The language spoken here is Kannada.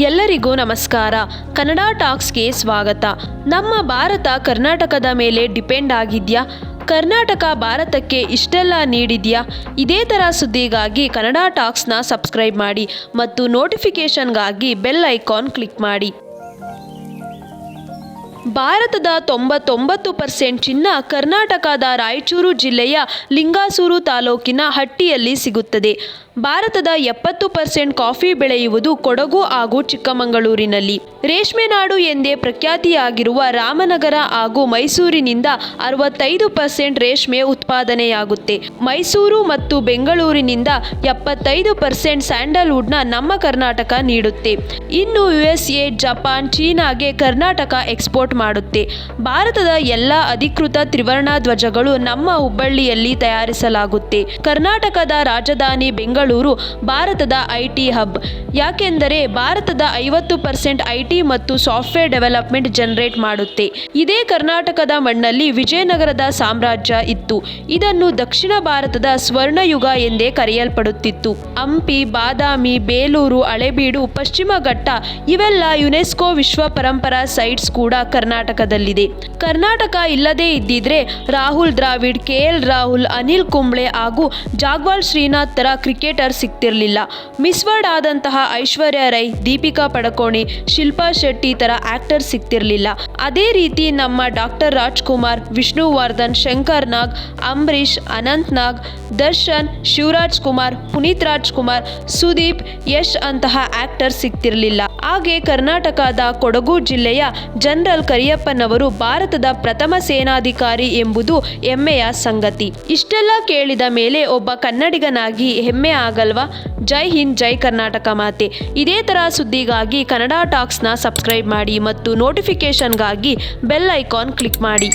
ಎಲ್ಲರಿಗೂ ನಮಸ್ಕಾರ. ಕನ್ನಡ ಟಾಕ್ಸ್ಗೆ ಸ್ವಾಗತ. ನಮ್ಮ ಭಾರತ ಕರ್ನಾಟಕದ ಮೇಲೆ ಡಿಪೆಂಡ್ ಆಗಿದೆಯಾ? ಕರ್ನಾಟಕ ಭಾರತಕ್ಕೆ ಇಷ್ಟೆಲ್ಲ ನೀಡಿದೆಯಾ? ಇದೇ ಥರ ಸುದ್ದಿಗಾಗಿ ಕನ್ನಡ ಟಾಕ್ಸ್ನ ಸಬ್ಸ್ಕ್ರೈಬ್ ಮಾಡಿ ಮತ್ತು ನೋಟಿಫಿಕೇಷನ್ಗಾಗಿ ಬೆಲ್ ಐಕಾನ್ ಕ್ಲಿಕ್ ಮಾಡಿ. ಭಾರತದ 99% ಚಿನ್ನ ಕರ್ನಾಟಕದ ರಾಯಚೂರು ಜಿಲ್ಲೆಯ ಲಿಂಗಸೂರು ತಾಲೂಕಿನ ಹಟ್ಟಿಯಲ್ಲಿ ಸಿಗುತ್ತದೆ. ಭಾರತದ 70% ಕಾಫಿ ಬೆಳೆಯುವುದು ಕೊಡಗು ಹಾಗೂ ಚಿಕ್ಕಮಗಳೂರಿನಲ್ಲಿ. ರೇಷ್ಮೆ ನಾಡು ಎಂದೇ ಪ್ರಖ್ಯಾತಿಯಾಗಿರುವ ರಾಮನಗರ ಹಾಗೂ ಮೈಸೂರಿನಿಂದ 65% ರೇಷ್ಮೆ ಉತ್ಪಾದನೆಯಾಗುತ್ತೆ. ಮೈಸೂರು ಮತ್ತು ಬೆಂಗಳೂರಿನಿಂದ 75% ಸ್ಯಾಂಡಲ್ವುಡ್ನ ನಮ್ಮ ಕರ್ನಾಟಕ ನೀಡುತ್ತೆ. ಇನ್ನು USA, ಜಪಾನ್, ಚೀನಾಗೆ ಕರ್ನಾಟಕ ಎಕ್ಸ್ಪೋರ್ಟ್ ಮಾಡುತ್ತೆ. ಭಾರತದ ಎಲ್ಲ ಅಧಿಕೃತ ತ್ರಿವರ್ಣ ಧ್ವಜಗಳು ನಮ್ಮ ಹುಬ್ಬಳ್ಳಿಯಲ್ಲಿ ತಯಾರಿಸಲಾಗುತ್ತೆ. ಕರ್ನಾಟಕದ ರಾಜಧಾನಿ ಬೆಂಗಳೂರು ಭಾರತದ IT ಹಬ್. ಯಾಕೆಂದರೆ ಭಾರತದ 50% IT ಮತ್ತು ಸಾಫ್ಟ್ವೇರ್ ಡೆವಲಪ್ಮೆಂಟ್ ಜನರೇಟ್ ಮಾಡುತ್ತೆ. ಇದೇ ಕರ್ನಾಟಕದ ಮಣ್ಣಲ್ಲಿ ವಿಜಯನಗರದ ಸಾಮ್ರಾಜ್ಯ ಇತ್ತು. ಇದನ್ನು ದಕ್ಷಿಣ ಭಾರತದ ಸ್ವರ್ಣಯುಗ ಎಂದೇ ಕರೆಯಲ್ಪಡುತ್ತಿತ್ತು. ಹಂಪಿ, ಬಾದಾಮಿ, ಬೇಲೂರು, ಹಳೇಬೀಡು, ಪಶ್ಚಿಮ ಘಟ್ಟ ಇವೆಲ್ಲ ಯುನೆಸ್ಕೋ ವಿಶ್ವ ಪರಂಪರಾ ಸೈಟ್ಸ್ ಕೂಡ ಕರ್ನಾಟಕದಲ್ಲಿದೆ. ಕರ್ನಾಟಕ ಇಲ್ಲದೇ ಇದ್ದಿದ್ರೆ ರಾಹುಲ್ ದ್ರಾವಿಡ್, KL ರಾಹುಲ್, ಅನಿಲ್ ಕುಂಬ್ಳೆ ಹಾಗೂ ಜಾಗ್ವಾರ್ ಶ್ರೀನಾಥ್ ತರ ಕ್ರಿಕೆಟರ್ ಸಿಗ್ತಿರ್ಲಿಲ್ಲ. ಮಿಸ್ ವರ್ಲ್ಡ್ ಆದಂತಹ ಐಶ್ವರ್ಯ ರೈ, ದೀಪಿಕಾ ಪಡುಕೋಣೆ, ಶಿಲ್ಪಾ ಶೆಟ್ಟಿ ತರ ಆಕ್ಟರ್ ಸಿಗ್ತಿರ್ಲಿಲ್ಲ. ಅದೇ ರೀತಿ ನಮ್ಮ ಡಾಕ್ಟರ್ ರಾಜ್ಕುಮಾರ್, ವಿಷ್ಣುವರ್ಧನ್, ಶಂಕರ್ ನಾಗ್, ಅಂಬರೀಶ್, ಅನಂತ್ ನಾಗ್, ದರ್ಶನ್, ಶಿವರಾಜ್ ಕುಮಾರ್, ಪುನೀತ್ ರಾಜ್ಕುಮಾರ್, ಸುದೀಪ್, ಯಶ್ ಅಂತಹ ಆಕ್ಟರ್ ಸಿಗ್ತಿರ್ಲಿಲ್ಲ. ಹಾಗೆ ಕರ್ನಾಟಕದ ಕೊಡಗು ಜಿಲ್ಲೆಯ ಜನರಲ್ ಕರಿಯಪ್ಪನವರು ಭಾರತದ ಪ್ರಥಮ ಸೇನಾಧಿಕಾರಿ ಎಂಬುದು ಹೆಮ್ಮೆಯ ಸಂಗತಿ. ಇಷ್ಟೆಲ್ಲ ಕೇಳಿದ ಮೇಲೆ ಒಬ್ಬ ಕನ್ನಡಿಗನಾಗಿ ಹೆಮ್ಮೆ ಆಗಲ್ವಾ? ಜೈ ಹಿಂದ್, ಜೈ ಕರ್ನಾಟಕ ಮಾತೆ. ಇದೇ ಥರ ಸುದ್ದಿಗಾಗಿ ಕನ್ನಡ ಟಾಕ್ಸ್ನ ಸಬ್ಸ್ಕ್ರೈಬ್ ಮಾಡಿ ಮತ್ತು ನೋಟಿಫಿಕೇಷನ್ಗಾಗಿ ಬೆಲ್ ಐಕಾನ್ ಕ್ಲಿಕ್ ಮಾಡಿ.